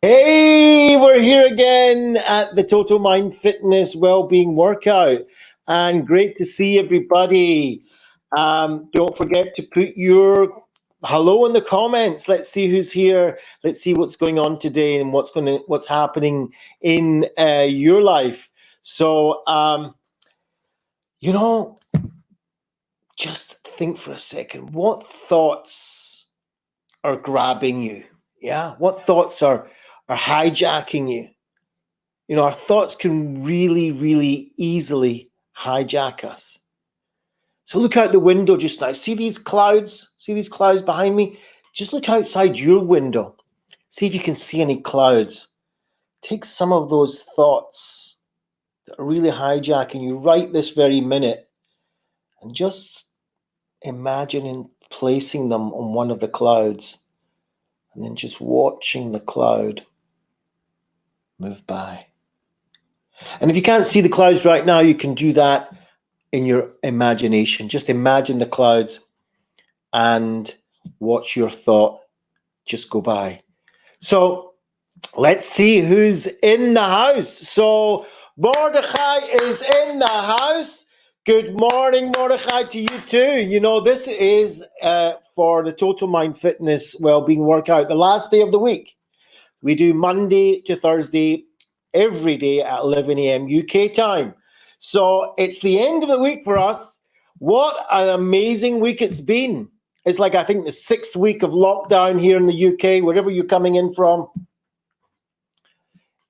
Hey, we're here again at the Total Mind Fitness Wellbeing Workout, and great to see everybody. Don't forget to put your hello in the comments. Let's see who's here. Let's see what's going on today and what's happening in your life. So, just think for a second. What thoughts are grabbing you? Yeah, what thoughts are hijacking you? Our thoughts can really, really easily hijack us. So look out the window just now. See these clouds? See these clouds behind me? Just look outside your window. See if you can see any clouds. Take some of those thoughts that are really hijacking you right this very minute and just imagine placing them on one of the clouds and then just watching the cloud move by. And if you can't see the clouds right now, you can do that in your imagination. Just imagine the clouds and watch your thought just go by. So let's see who's in the house. So Mordechai is in the house. Good morning, Mordechai, to you too. This is for the Total Mind Fitness Wellbeing Workout, the last day of the week. We do Monday to Thursday, every day at 11 a.m. UK time. So it's the end of the week for us. What an amazing week it's been. It's like, I think, the 6th week of lockdown here in the UK, wherever you're coming in from.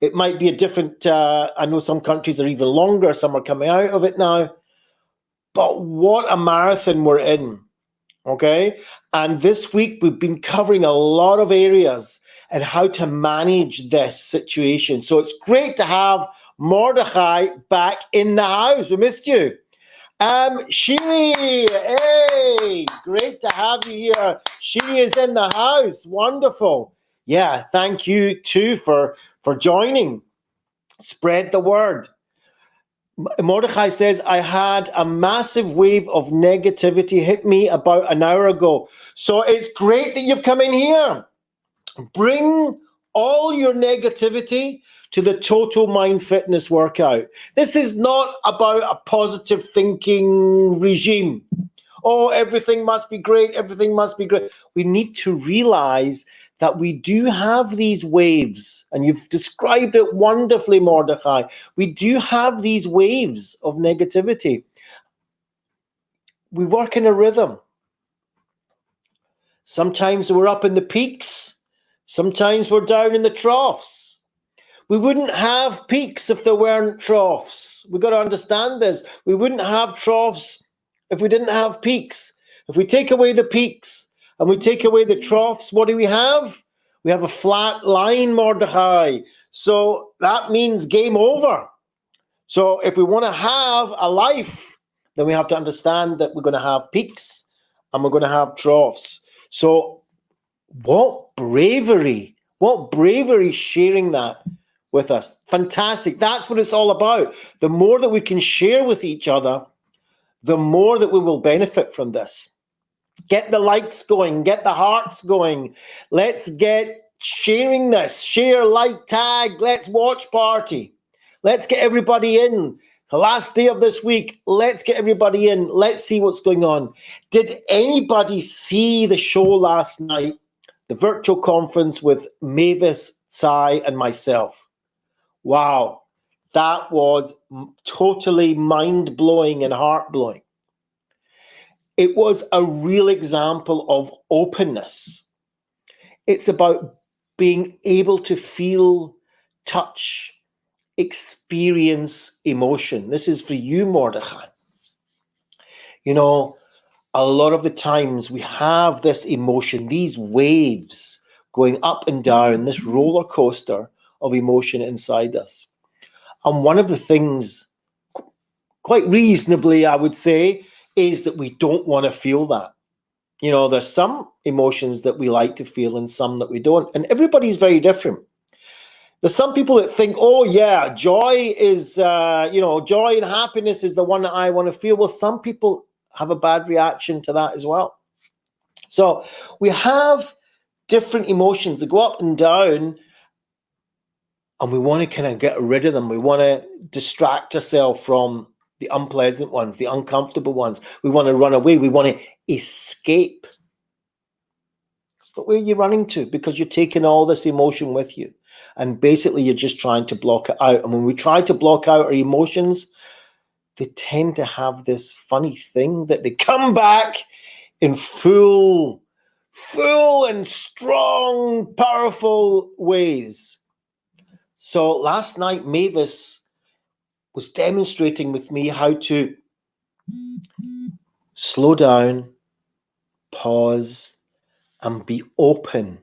It might be a different, I know some countries are even longer, some are coming out of it now. But what a marathon we're in, okay? And this week we've been covering a lot of areas and how to manage this situation. So it's great to have Mordechai back in the house. We missed you. Shiri, hey, great to have you here. Shiri is in the house. Wonderful. Yeah, thank you too for joining. Spread the word. Mordechai says, I had a massive wave of negativity hit me about an hour ago. So it's great that you've come in here. Bring all your negativity to the Total Mind Fitness Workout. This is not about a positive thinking regime. Oh, everything must be great. Everything must be great. We need to realize that we do have these waves, and you've described it wonderfully, Mordechai. We do have these waves of negativity. We work in a rhythm. Sometimes we're up in the peaks. Sometimes we're down in the troughs. We wouldn't have peaks if there weren't troughs. We've got to understand this. We wouldn't have troughs if we didn't have peaks. If we take away the peaks and we take away the troughs, what do we have? We have a flat line, Mordechai. So that means game over. So if we want to have a life, then we have to understand that we're going to have peaks and we're going to have troughs. So what bravery sharing that with us. Fantastic. That's what it's all about. The more that we can share with each other, the more that we will benefit from this. Get the likes going, get the hearts going. Let's get sharing this. Share, like, tag, let's watch party. Let's get everybody in. The last day of this week, let's get everybody in. Let's see what's going on. Did anybody see the show last night? The virtual conference with Mavis, Tsai, and myself. Wow, that was totally mind-blowing and heart-blowing. It was a real example of openness. It's about being able to feel, touch, experience emotion. This is for you, Mordechai. A lot of the times we have this emotion, these waves going up and down, this roller coaster of emotion inside us. And one of the things, quite reasonably, I would say, is that we don't want to feel that. There's some emotions that we like to feel and some that we don't. And everybody's very different. There's some people that think, oh yeah, joy is, joy and happiness is the one that I want to feel. Well, some people have a bad reaction to that as well. So we have different emotions that go up and down, And we want to kind of get rid of them. We want to distract ourselves from the unpleasant ones, the uncomfortable ones. We want to run away. We want to escape. But where are you running to? Because you're taking all this emotion with you. And basically, you're just trying to block it out. And when we try to block out our emotions, they tend to have this funny thing that they come back in full and strong, powerful ways. So last night, Mavis was demonstrating with me how to slow down, pause, and be open.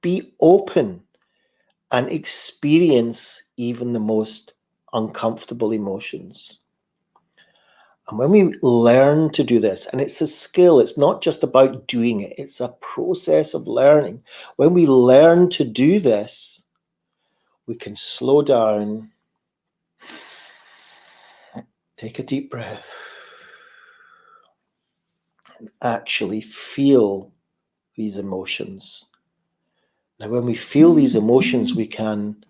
Be open and experience even the most uncomfortable emotions. And when we learn to do this, and it's a skill, it's not just about doing it, it's a process of learning. When we learn to do this, we can slow down, take a deep breath, and actually feel these emotions. Now, when we feel these emotions, we can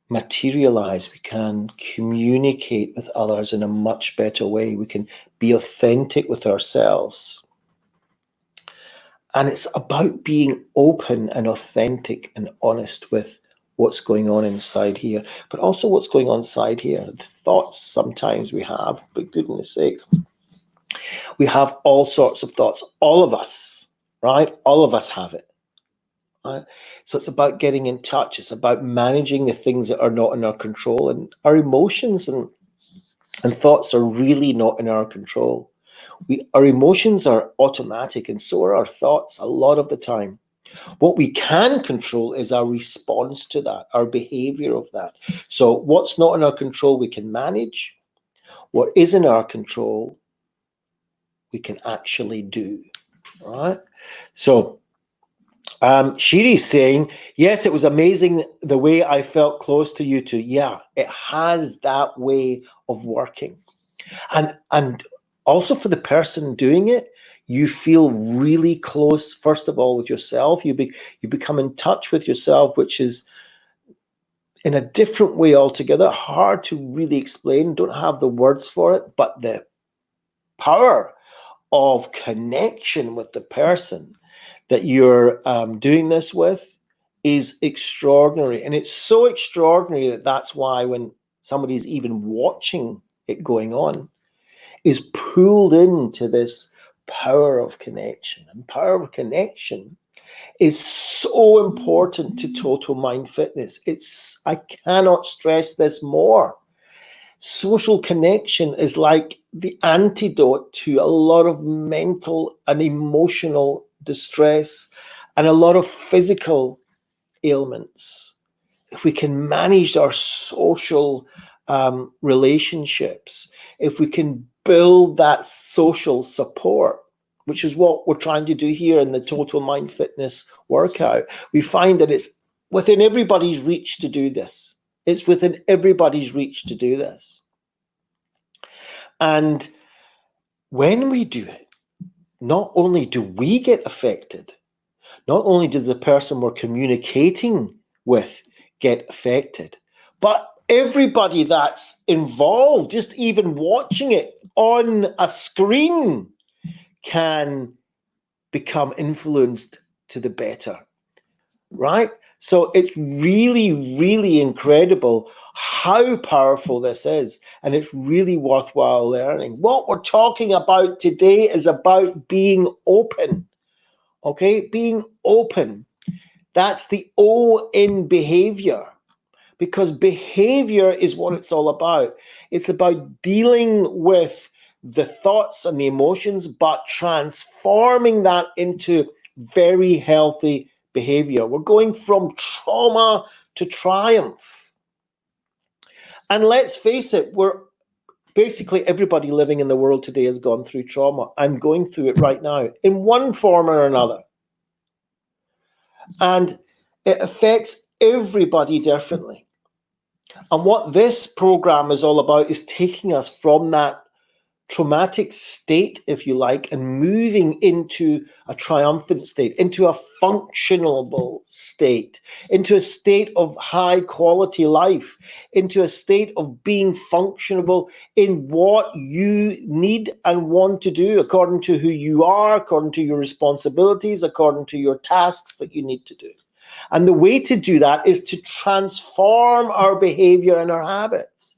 materialize, we can communicate with others in a much better way. We can be authentic with ourselves. And it's about being open and authentic and honest with what's going on inside here, but also what's going on inside here. The thoughts sometimes we have, but goodness sake, we have all sorts of thoughts. All of us, right? All of us have it. Right? So it's about getting in touch. It's about managing the things that are not in our control. And our emotions and thoughts are really not in our control. Our emotions are automatic, and so are our thoughts a lot of the time. What we can control is our response to that, our behavior of that. So what's not in our control, we can manage. What is in our control, we can actually do. All right? So Shiri's saying, yes, it was amazing the way I felt close to you two. Yeah, it has that way of working. And also for the person doing it, you feel really close, first of all, with yourself. You become in touch with yourself, which is in a different way altogether, hard to really explain, don't have the words for it, but the power of connection with the person that you're doing this with is extraordinary. And it's so extraordinary that that's why when somebody's even watching it going on, is pulled into this power of connection. And power of connection is so important to total mind fitness. I cannot stress this more. Social connection is like the antidote to a lot of mental and emotional distress and a lot of physical ailments. If we can manage our social relationships, if we can build that social support, which is what we're trying to do here in the Total Mind Fitness workout, we find that it's within everybody's reach to do this. It's within everybody's reach to do this. And when we do it, not only do we get affected, not only does the person we're communicating with get affected, but everybody that's involved, just even watching it on a screen, can become influenced to the better, right? So it's really, really incredible how powerful this is, and it's really worthwhile learning. What we're talking about today is about being open, okay? Being open. That's the O in behavior, because behavior is what it's all about. It's about dealing with the thoughts and the emotions, but transforming that into very healthy behavior. We're going from trauma to triumph. And let's face it, basically everybody living in the world today has gone through trauma. I'm going through it right now in one form or another. And it affects everybody differently. And what this program is all about is taking us from that traumatic state, if you like, and moving into a triumphant state, into a functionable state, into a state of high quality life, into a state of being functionable in what you need and want to do according to who you are, according to your responsibilities, according to your tasks that you need to do. And the way to do that is to transform our behavior and our habits.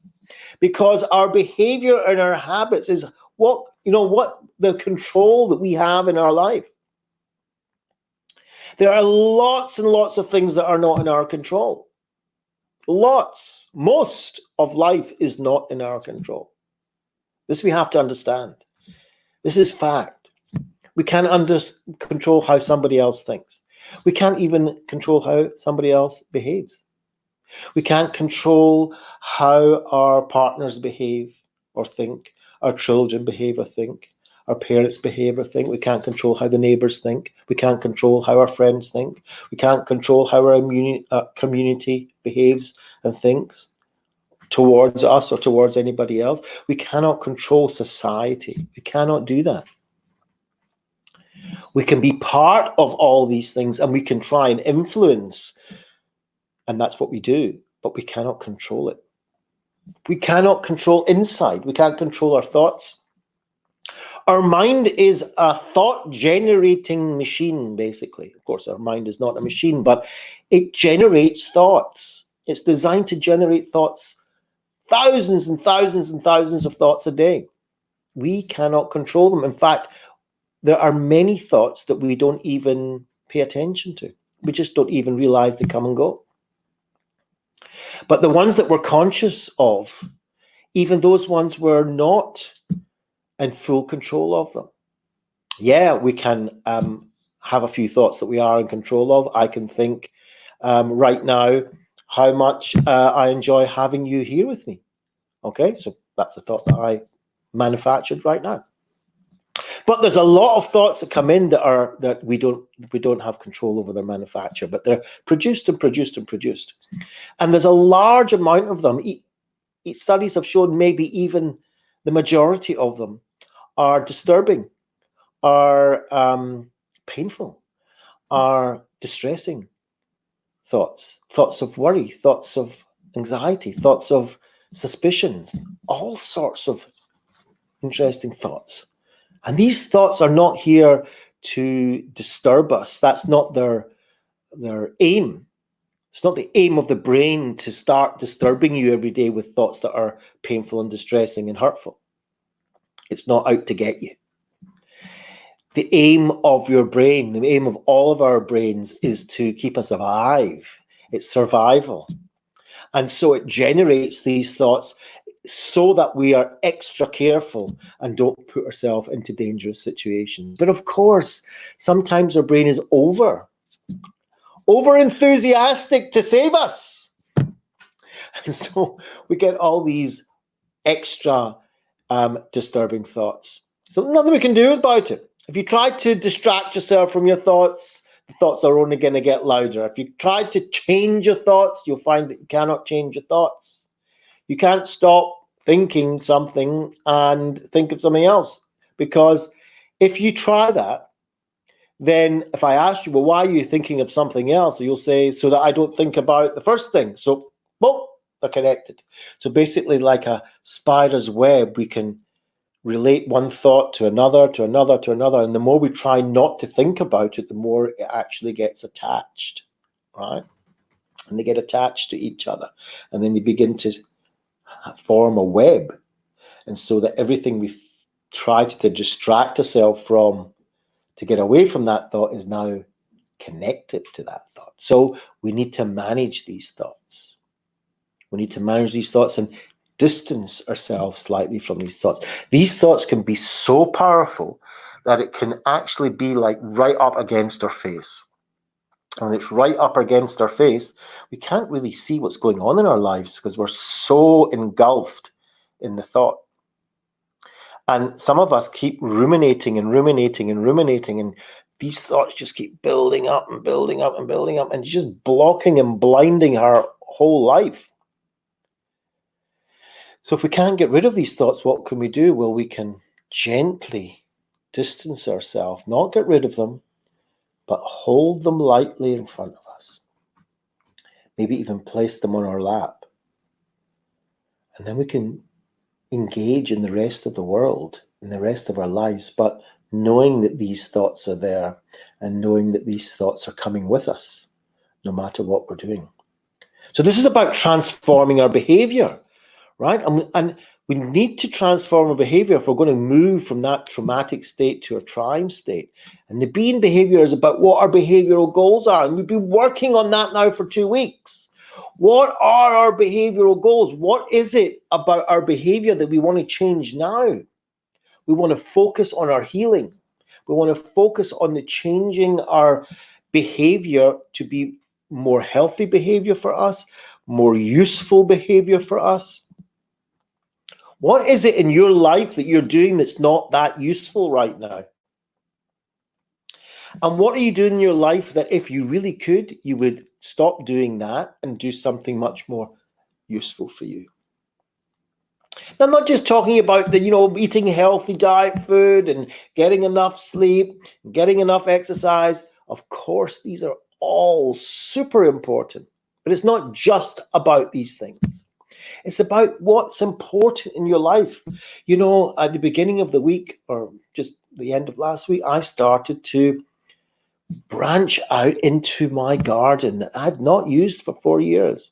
Because our behavior and our habits is what the control that we have in our life. There are lots and lots of things that are not in our control. Lots. Most of life is not in our control. This we have to understand. This is fact. We can't control how somebody else thinks. We can't even control how somebody else behaves. We can't control how our partners behave or think, our children behave or think, our parents behave or think. We can't control how the neighbors think. We can't control how our friends think. We can't control how our community behaves and thinks towards us or towards anybody else. We cannot control society. We cannot do that. We can be part of all these things and we can try and influence. And that's what we do, but we cannot control it. We cannot control inside. We can't control our thoughts. Our mind is a thought-generating machine, basically. Of course, our mind is not a machine, but it generates thoughts. It's designed to generate thoughts, thousands and thousands and thousands of thoughts a day. We cannot control them. In fact, there are many thoughts that we don't even pay attention to. We just don't even realize they come and go. But the ones that we're conscious of, even those ones we're not in full control of them. Yeah, we can have a few thoughts that we are in control of. I can think right now how much I enjoy having you here with me. Okay, so that's the thought that I manufactured right now. But there's a lot of thoughts that come in that we don't have control over their manufacture, but they're produced and produced and produced. And there's a large amount of them. Studies have shown maybe even the majority of them are disturbing, are painful, are distressing thoughts of worry, thoughts of anxiety, thoughts of suspicions, all sorts of interesting thoughts. And these thoughts are not here to disturb us. That's not their aim. It's not the aim of the brain to start disturbing you every day with thoughts that are painful and distressing and hurtful. It's not out to get you. The aim of your brain, the aim of all of our brains, is to keep us alive. It's survival. And so it generates these thoughts so that we are extra careful and don't put ourselves into dangerous situations. But of course, sometimes our brain is over enthusiastic to save us. And so we get all these extra disturbing thoughts. So nothing we can do about it. If you try to distract yourself from your thoughts, the thoughts are only going to get louder. If you try to change your thoughts, you'll find that you cannot change your thoughts. You can't stop thinking something and think of something else. Because if you try that, then if I ask you, well, why are you thinking of something else? You'll say, so that I don't think about the first thing. So, well, they're connected. So basically, like a spider's web, we can relate one thought to another, to another, to another. And the more we try not to think about it, the more it actually gets attached, right? And they get attached to each other. And then they begin to form a web. And so that everything we try to distract ourselves from, to get away from that thought, is now connected to that thought. So we need to manage these thoughts. We need to manage these thoughts and distance ourselves slightly from these thoughts. These thoughts can be so powerful that it can actually be like right up against our face. And when it's right up against our face, we can't really see what's going on in our lives because we're so engulfed in the thought. And some of us keep ruminating and ruminating and ruminating, and these thoughts just keep building up and building up and building up, and just blocking and blinding our whole life. So if we can't get rid of these thoughts, what can we do? Well, we can gently distance ourselves, not get rid of them, but hold them lightly in front of us. Maybe even place them on our lap. And then we can engage in the rest of the world, in the rest of our lives, but knowing that these thoughts are there and knowing that these thoughts are coming with us, no matter what we're doing. So this is about transforming our behavior, right? And we need to transform our behavior if we're going to move from that traumatic state to a T.R.I.U.M.P.H state. And the B in behavior is about what our behavioral goals are. And we've been working on that now for 2 weeks. What are our behavioral goals? What is it about our behavior that we want to change now? We want to focus on our healing. We want to focus on the changing our behavior to be more healthy behavior for us, more useful behavior for us. What is it in your life that you're doing that's not that useful right now? And what are you doing in your life that if you really could, you would stop doing that and do something much more useful for you? Now, I'm not just talking about eating healthy diet food and getting enough sleep, getting enough exercise. Of course, these are all super important, but it's not just about these things. It's about what's important in your life. At the beginning of the week, or just the end of last week, I started to branch out into my garden that I've not used for 4 years.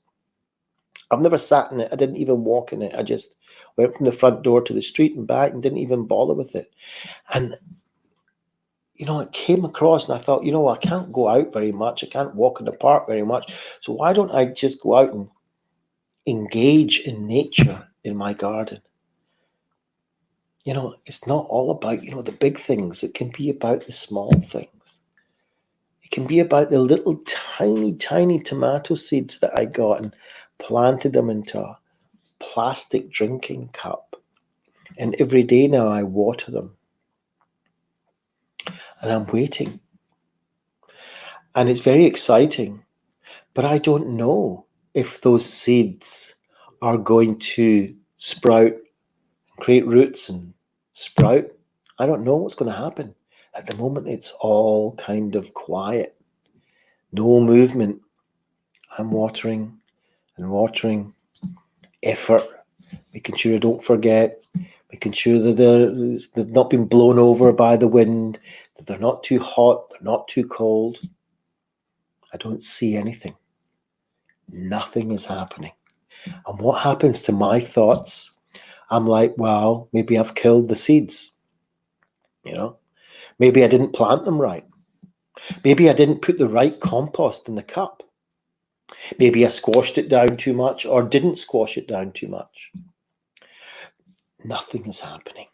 I've never sat in it. I didn't even walk in it. I just went from the front door to the street and back and didn't even bother with it. And, it came across and I thought, I can't go out very much. I can't walk in the park very much. So why don't I just go out and engage in nature in my garden? It's not all about, the big things. It can be about the small things. It can be about the little tiny, tiny tomato seeds that I got and planted them into a plastic drinking cup. And every day now I water them. And I'm waiting. And it's very exciting. But I don't know if those seeds are going to sprout, create roots and sprout. I don't know what's going to happen. At the moment, it's all kind of quiet. No movement. I'm watering and watering. Effort. Making sure I don't forget. Making sure that they've not been blown over by the wind. That they're not too hot. They're not too cold. I don't see anything. Nothing is happening. And what happens to my thoughts? I'm like, well, maybe I've killed the seeds. Maybe I didn't plant them right. Maybe I didn't put the right compost in the cup. Maybe I squashed it down too much or didn't squash it down too much. Nothing is happening.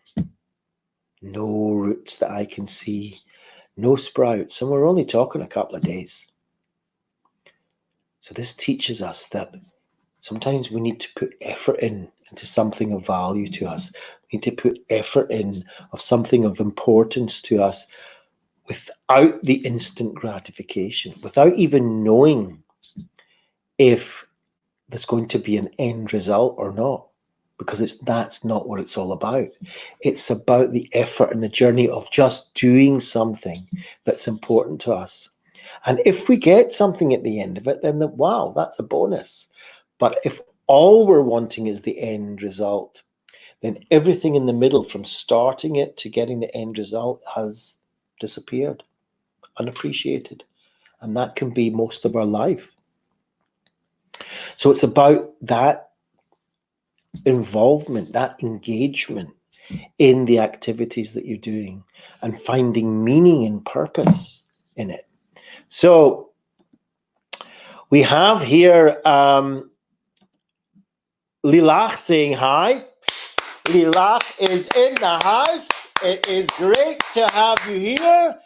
No roots that I can see. No sprouts. And we're only talking a couple of days. So this teaches us that sometimes we need to put effort into something of value to us. We need to put effort in of something of importance to us without the instant gratification, without even knowing if there's going to be an end result or not, because that's not what it's all about. It's about the effort and the journey of just doing something that's important to us. And if we get something at the end of it, then wow, that's a bonus. But if all we're wanting is the end result, then everything in the middle from starting it to getting the end result has disappeared, unappreciated. And that can be most of our life. So it's about that involvement, that engagement in the activities that you're doing and finding meaning and purpose in it. So we have here Lilach saying hi. Lilach is in the house. It is great to have you here.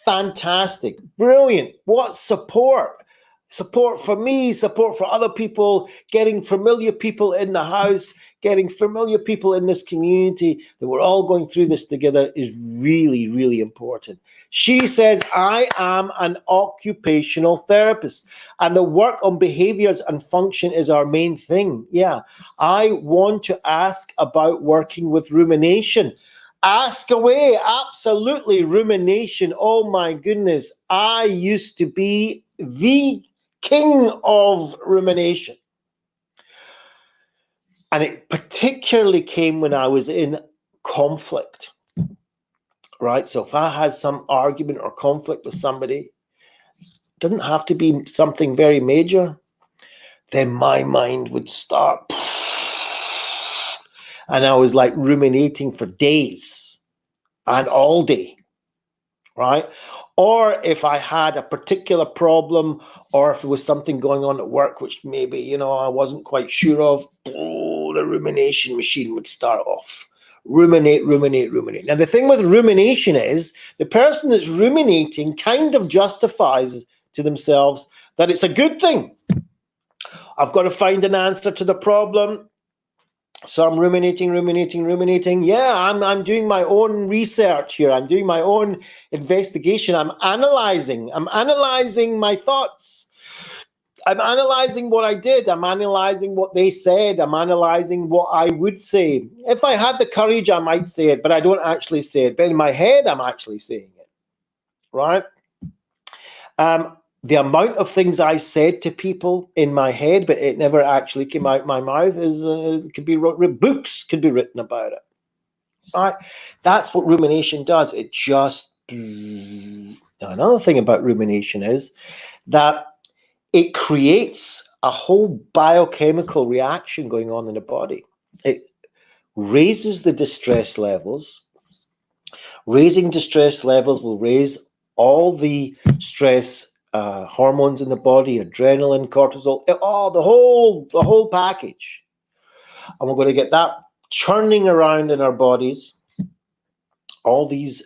Fantastic. Brilliant. What support. Support for me, support for other people, getting familiar people in the house, getting familiar people in this community, that we're all going through this together, is really, really important. She says, I am an occupational therapist, and the work on behaviors and function is our main thing. Yeah, I want to ask about working with rumination. Ask away, absolutely. Rumination, oh my goodness. I used to be the king of rumination. And it particularly came when I was in conflict, right? So if I had some argument or conflict with somebody, it doesn't have to be something very major, then my mind would start. And I was like ruminating for days and all day, right? Or if I had a particular problem, or if there was something going on at work, which maybe, I wasn't quite sure of, the rumination machine would start off. Ruminate, ruminate, ruminate. Now, the thing with rumination is the person that's ruminating kind of justifies to themselves that it's a good thing. I've got to find an answer to the problem. So I'm ruminating. Yeah, I'm doing my own research here. I'm doing my own investigation. I'm analyzing my thoughts. I'm analyzing what I did. I'm analyzing what they said. I'm analyzing what I would say. If I had the courage, I might say it, but I don't actually say it. But in my head, I'm actually saying it, right? The amount of things I said to people in my head, but it never actually came out my mouth, could be books could be written about it. Right? That's what rumination does. It just. Now, another thing about rumination is that it creates a whole biochemical reaction going on in the body. It raises the distress levels. Raising distress levels will raise all the stress hormones in the body, adrenaline, cortisol, the whole package. And we're going to get that churning around in our bodies, all these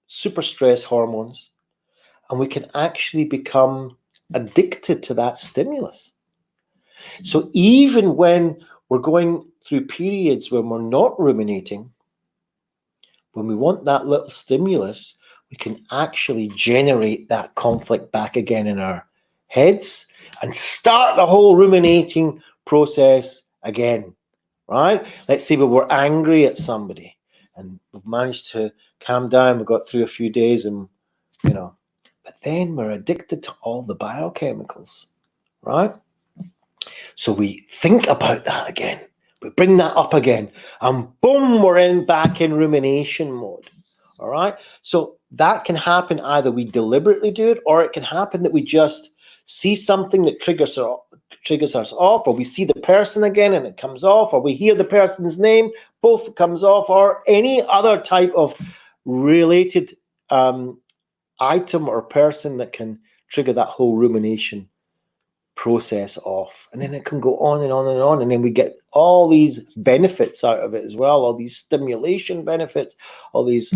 super stress hormones, and we can actually become addicted to that stimulus. So even when we're going through periods when we're not ruminating, when we want that little stimulus, we can actually generate that conflict back again in our heads and start the whole ruminating process again, right? Let's say we were angry at somebody and we've managed to calm down. We got through a few days and, but then we're addicted to all the biochemicals, right? So we think about that again. We bring that up again and boom, we're back in rumination mode. All right. So that can happen either we deliberately do it, or it can happen that we just see something that triggers us off, or we see the person again and it comes off, or we hear the person's name, both comes off, or any other type of related item or person that can trigger that whole rumination process off. And then it can go on and on and on, and then we get all these benefits out of it as well, all these stimulation benefits, all these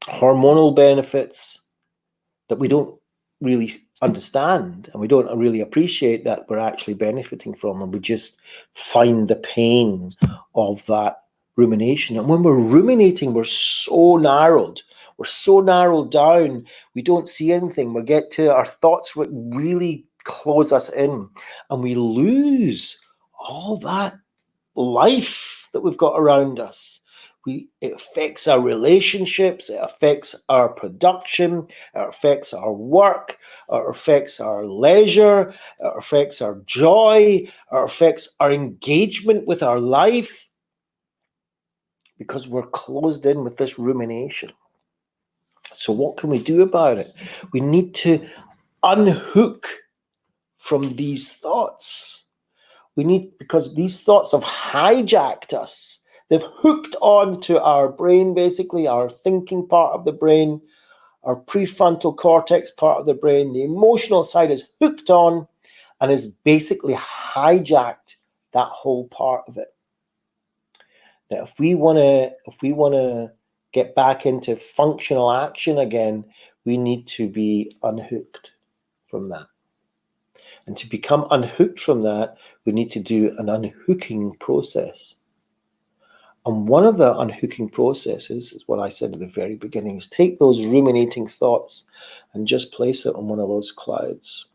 hormonal benefits that we don't really understand, and we don't really appreciate that we're actually benefiting from, and we just find the pain of that rumination. And when we're ruminating, we're so narrowed down, we don't see anything. We get to our thoughts really close us in, and we lose all that life that we've got around us. It affects our relationships, it affects our production, it affects our work, it affects our leisure, it affects our joy, it affects our engagement with our life, because we're closed in with this rumination. So what can we do about it? We need to unhook from these thoughts. Because these thoughts have hijacked us. They've hooked on to our brain, basically, our thinking part of the brain, our prefrontal cortex part of the brain. The emotional side is hooked on and has basically hijacked that whole part of it. Now, if we want to get back into functional action again, we need to be unhooked from that. And to become unhooked from that, we need to do an unhooking process. And one of the unhooking processes is what I said at the very beginning, is take those ruminating thoughts and just place it on one of those clouds.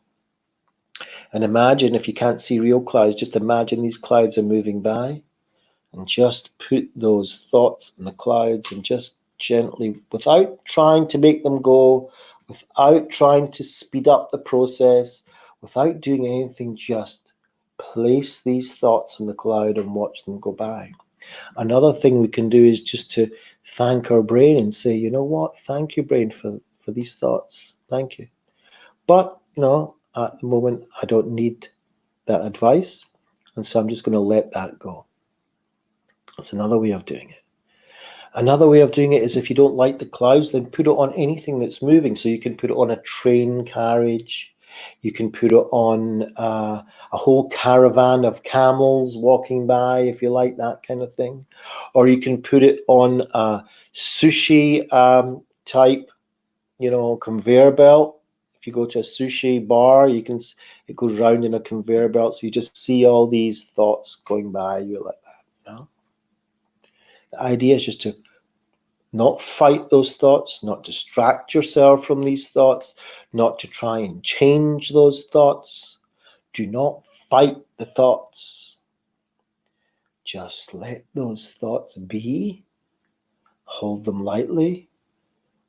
And imagine, if you can't see real clouds, just imagine these clouds are moving by, and just put those thoughts in the clouds and just gently, without trying to make them go, without trying to speed up the process, without doing anything, just place these thoughts in the cloud and watch them go by. Another thing we can do is just to thank our brain and say, you know what, thank you, brain, for these thoughts. Thank you. But, at the moment, I don't need that advice. And so I'm just going to let that go. That's another way of doing it. Another way of doing it is, if you don't like the clouds, then put it on anything that's moving. So you can put it on a train carriage. You can put it on a whole caravan of camels walking by, if you like that kind of thing. Or you can put it on a sushi type, conveyor belt. If you go to a sushi bar, it goes round in a conveyor belt. So you just see all these thoughts going by you like that, The idea is just to not fight those thoughts, not distract yourself from these thoughts, not to try and change those thoughts. Do not fight the thoughts. Just let those thoughts be. Hold them lightly.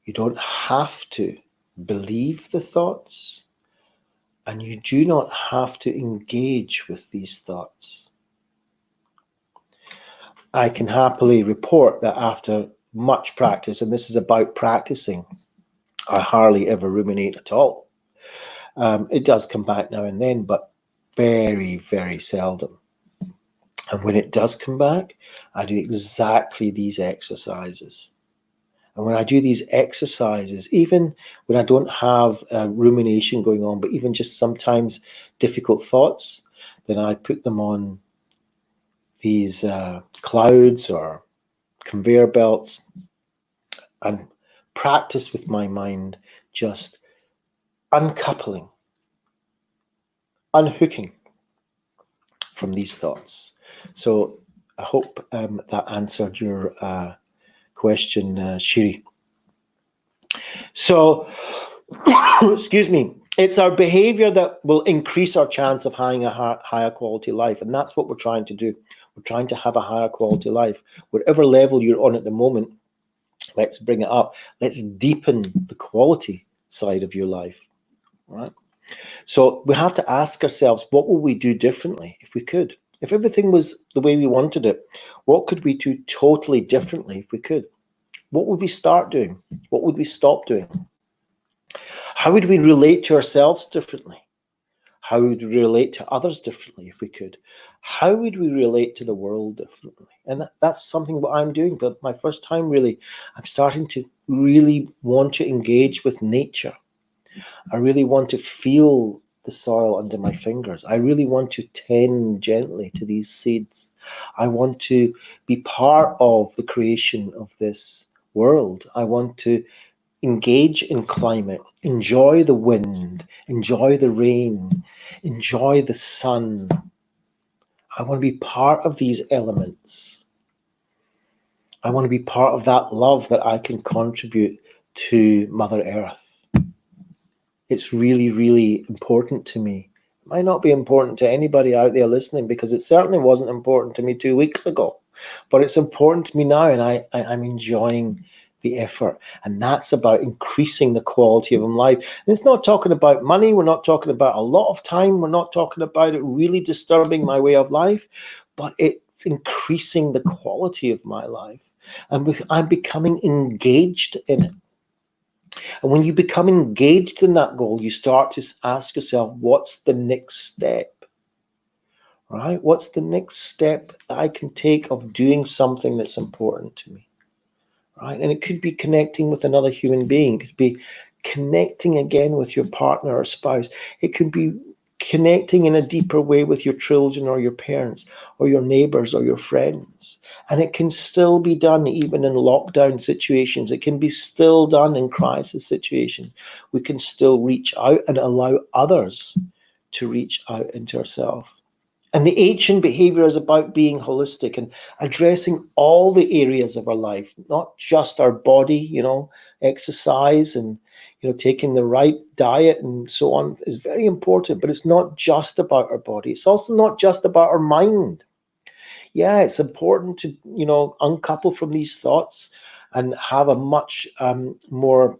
You don't have to believe the thoughts, and you do not have to engage with these thoughts. I can happily report that after much practice, and this is about practicing, I hardly ever ruminate at all. It does come back now and then, but very, very seldom. And when it does come back, I do exactly these exercises. And when I do these exercises, even when I don't have rumination going on, but even just sometimes difficult thoughts, then I put them on these clouds or conveyor belts and practice with my mind, just uncoupling, unhooking from these thoughts. So I hope that answered your question, Shiri. So, excuse me, it's our behavior that will increase our chance of having a higher quality life. And that's what we're trying to do. We're trying to have a higher quality life. Whatever level you're on at the moment, let's bring it up. Let's deepen the quality side of your life, right? So we have to ask ourselves, what will we do differently if we could? If everything was the way we wanted it, what could we do totally differently if we could? What would we start doing? What would we stop doing? How would we relate to ourselves differently? How would we relate to others differently if we could? How would we relate to the world differently? And that's something what I'm doing. But my first time, really, I'm starting to really want to engage with nature. I really want to feel the soil under my fingers. I really want to tend gently to these seeds. I want to be part of the creation of this world. I want to engage in climate, enjoy the wind, enjoy the rain, enjoy the sun. I want to be part of these elements. I want to be part of that love that I can contribute to Mother Earth. It's really, really important to me. It might not be important to anybody out there listening, because it certainly wasn't important to me 2 weeks ago, but it's important to me now, and I'm enjoying the effort. And that's about increasing the quality of life. And it's not talking about money. We're not talking about a lot of time. We're not talking about it really disturbing my way of life, but it's increasing the quality of my life. And I'm becoming engaged in it. And when you become engaged in that goal, you start to ask yourself, what's the next step? Right? What's the next step that I can take of doing something that's important to me? Right? And it could be connecting with another human being. It could be connecting again with your partner or spouse. It could be connecting in a deeper way with your children or your parents or your neighbors or your friends. And it can still be done even in lockdown situations. It can be still done in crisis situations. We can still reach out and allow others to reach out into ourselves. And the H in behavior is about being holistic and addressing all the areas of our life, not just our body, exercise and, taking the right diet and so on is very important, but it's not just about our body. It's also not just about our mind. Yeah, it's important to, uncouple from these thoughts and have a much more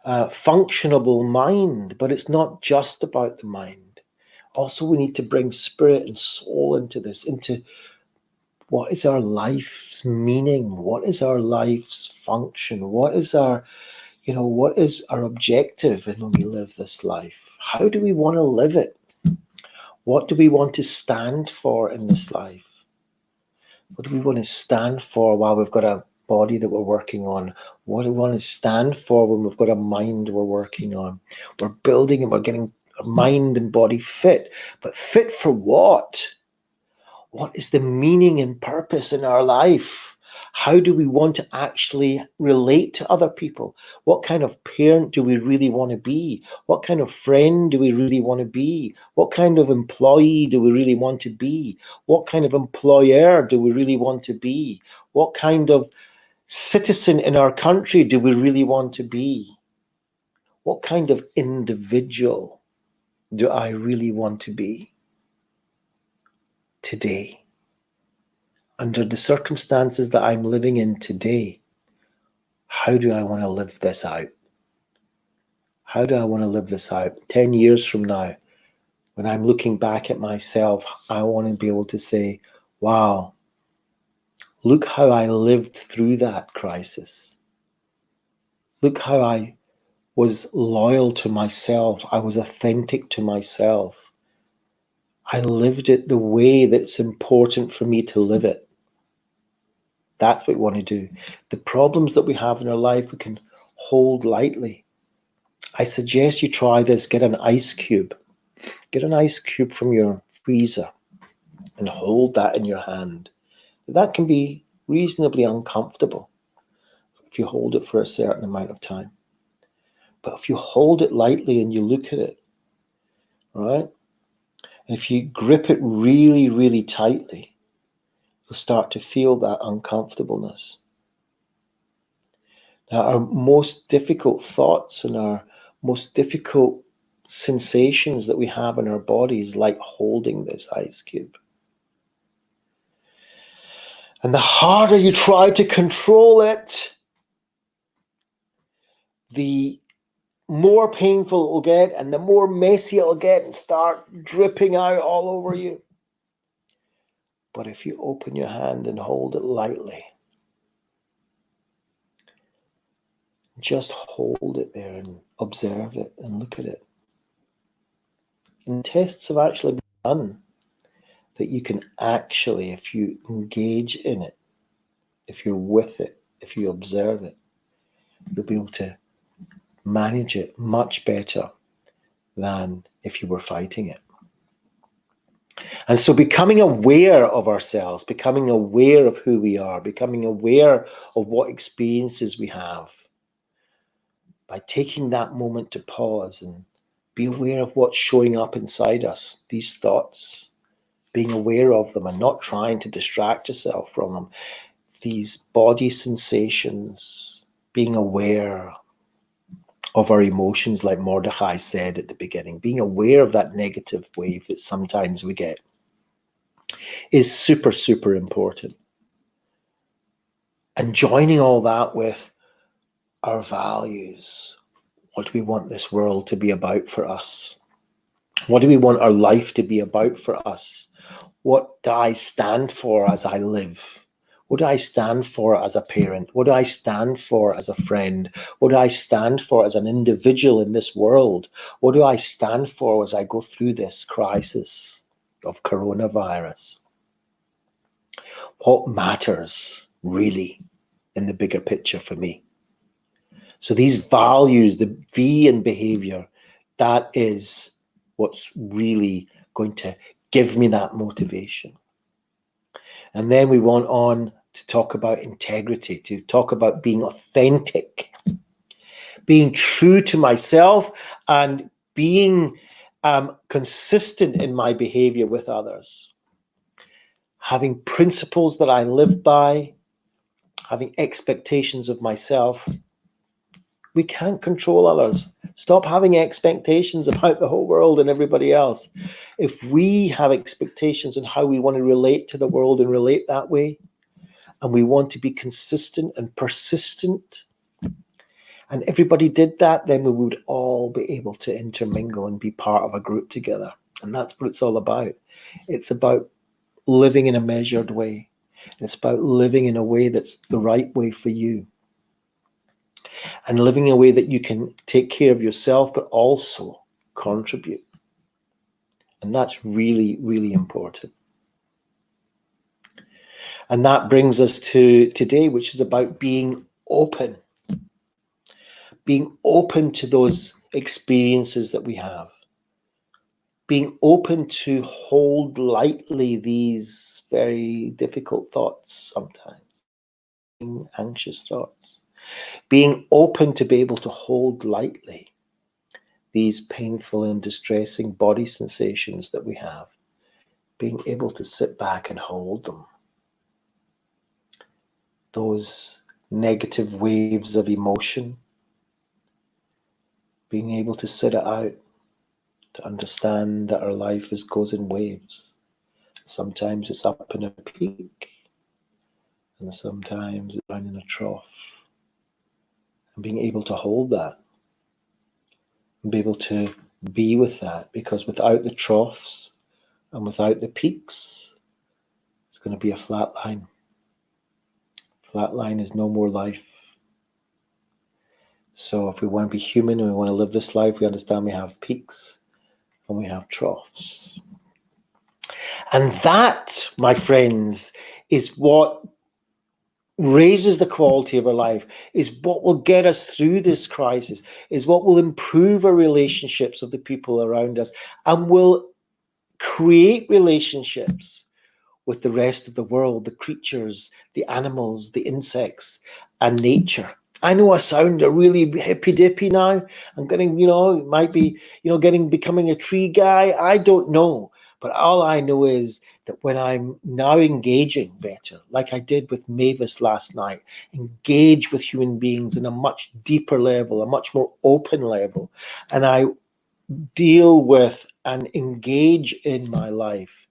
functionable mind, but it's not just about the mind. Also, we need to bring spirit and soul into this, into what is our life's meaning? What is our life's function? What is our objective when we live this life? How do we want to live it? What do we want to stand for in this life? What do we want to stand for while we've got a body that we're working on? What do we want to stand for when we've got a mind we're working on? We're building and we're getting our mind and body fit. But fit for what? What is the meaning and purpose in our life? How do we want to actually relate to other people? What kind of parent do we really want to be? What kind of friend do we really want to be? What kind of employee do we really want to be? What kind of employer do we really want to be? What kind of citizen in our country do we really want to be? What kind of individual do I really want to be today? Under the circumstances that I'm living in today, how do I want to live this out? How do I want to live this out? 10 years from now, when I'm looking back at myself, I want to be able to say, wow, look how I lived through that crisis. Look how I was loyal to myself. I was authentic to myself. I lived it the way that's important for me to live it. That's what we want to do. The problems that we have in our life, we can hold lightly. I suggest you try this. Get an ice cube. Get an ice cube from your freezer and hold that in your hand. That can be reasonably uncomfortable if you hold it for a certain amount of time. But if you hold it lightly and you look at it, right? And if you grip it really, really tightly, you'll start to feel that uncomfortableness. Now, our most difficult thoughts and our most difficult sensations that we have in our bodies, like holding this ice cube. And the harder you try to control it, the more painful it will get and the more messy it will get and start dripping out all over you. But if you open your hand and hold it lightly, just hold it there and observe it and look at it. And tests have actually been done that you can actually, if you engage in it, if you're with it, if you observe it, you'll be able to manage it much better than if you were fighting it. And so becoming aware of ourselves, becoming aware of who we are, becoming aware of what experiences we have, by taking that moment to pause and be aware of what's showing up inside us, these thoughts, being aware of them and not trying to distract yourself from them, these body sensations, being aware of our emotions, like Mordechai said at the beginning, being aware of that negative wave that sometimes we get is super, super important. And joining all that with our values. What do we want this world to be about for us? What do we want our life to be about for us? What do I stand for as I live? What do I stand for as a parent? What do I stand for as a friend? What do I stand for as an individual in this world? What do I stand for as I go through this crisis of coronavirus? What matters really in the bigger picture for me? So these values, the V in behavior, that is what's really going to give me that motivation. And then we went on to talk about integrity, to talk about being authentic, being true to myself and being am consistent in my behavior with others, having principles that I live by, having expectations of myself. We can't control others. Stop having expectations about the whole world and everybody else. If we have expectations on how we want to relate to the world and relate that way, and we want to be consistent and persistent, and everybody did that, then we would all be able to intermingle and be part of a group together. And that's what it's all about. It's about living in a measured way. It's about living in a way that's the right way for you. And living in a way that you can take care of yourself, but also contribute. And that's really, really important. And that brings us to today, which is about being open. Being open to those experiences that we have. Being open to hold lightly these very difficult thoughts sometimes. Anxious thoughts. Being open to be able to hold lightly these painful and distressing body sensations that we have. Being able to sit back and hold them. Those negative waves of emotion. Being able to sit it out, to understand that our life goes in waves. Sometimes it's up in a peak, and sometimes it's down in a trough. And being able to hold that, and be able to be with that, because without the troughs and without the peaks, it's going to be a flat line. Flat line is no more life. So if we want to be human and we want to live this life, we understand we have peaks and we have troughs. And that, my friends, is what raises the quality of our life, is what will get us through this crisis, is what will improve our relationships with the people around us, and will create relationships with the rest of the world, the creatures, the animals, the insects, and nature. I know I sound a really hippy-dippy now. I'm getting, it might be, becoming a tree guy. I don't know. But all I know is that when I'm now engaging better, like I did with Mavis last night, engage with human beings in a much deeper level, a much more open level, and I deal with and engage in my life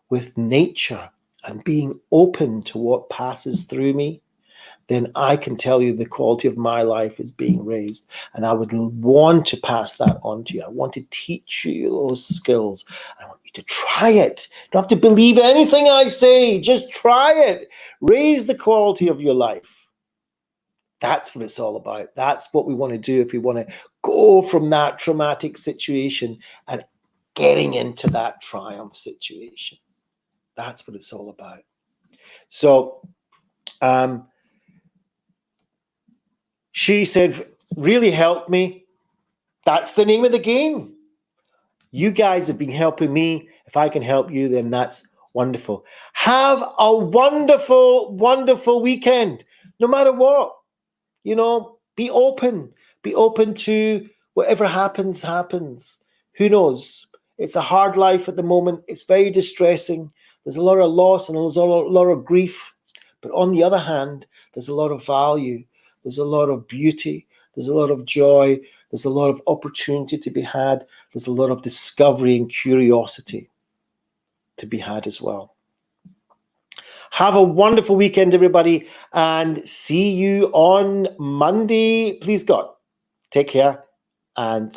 with nature and being open to what passes through me, then I can tell you the quality of my life is being raised. And I would want to pass that on to you. I want to teach you those skills. I want you to try it. You don't have to believe anything I say. Just try it. Raise the quality of your life. That's what it's all about. That's what we want to do if we want to go from that traumatic situation and getting into that triumph situation. That's what it's all about. So, she said, really helped me. That's the name of the game. You guys have been helping me. If I can help you, then that's wonderful. Have a wonderful, wonderful weekend. No matter what, be open. Be open to whatever happens. Who knows? It's a hard life at the moment. It's very distressing. There's a lot of loss and there's a lot of grief. But on the other hand, there's a lot of value. There's a lot of beauty. There's a lot of joy. There's a lot of opportunity to be had. There's a lot of discovery and curiosity to be had as well. Have a wonderful weekend, everybody, and see you on Monday. Please God, take care and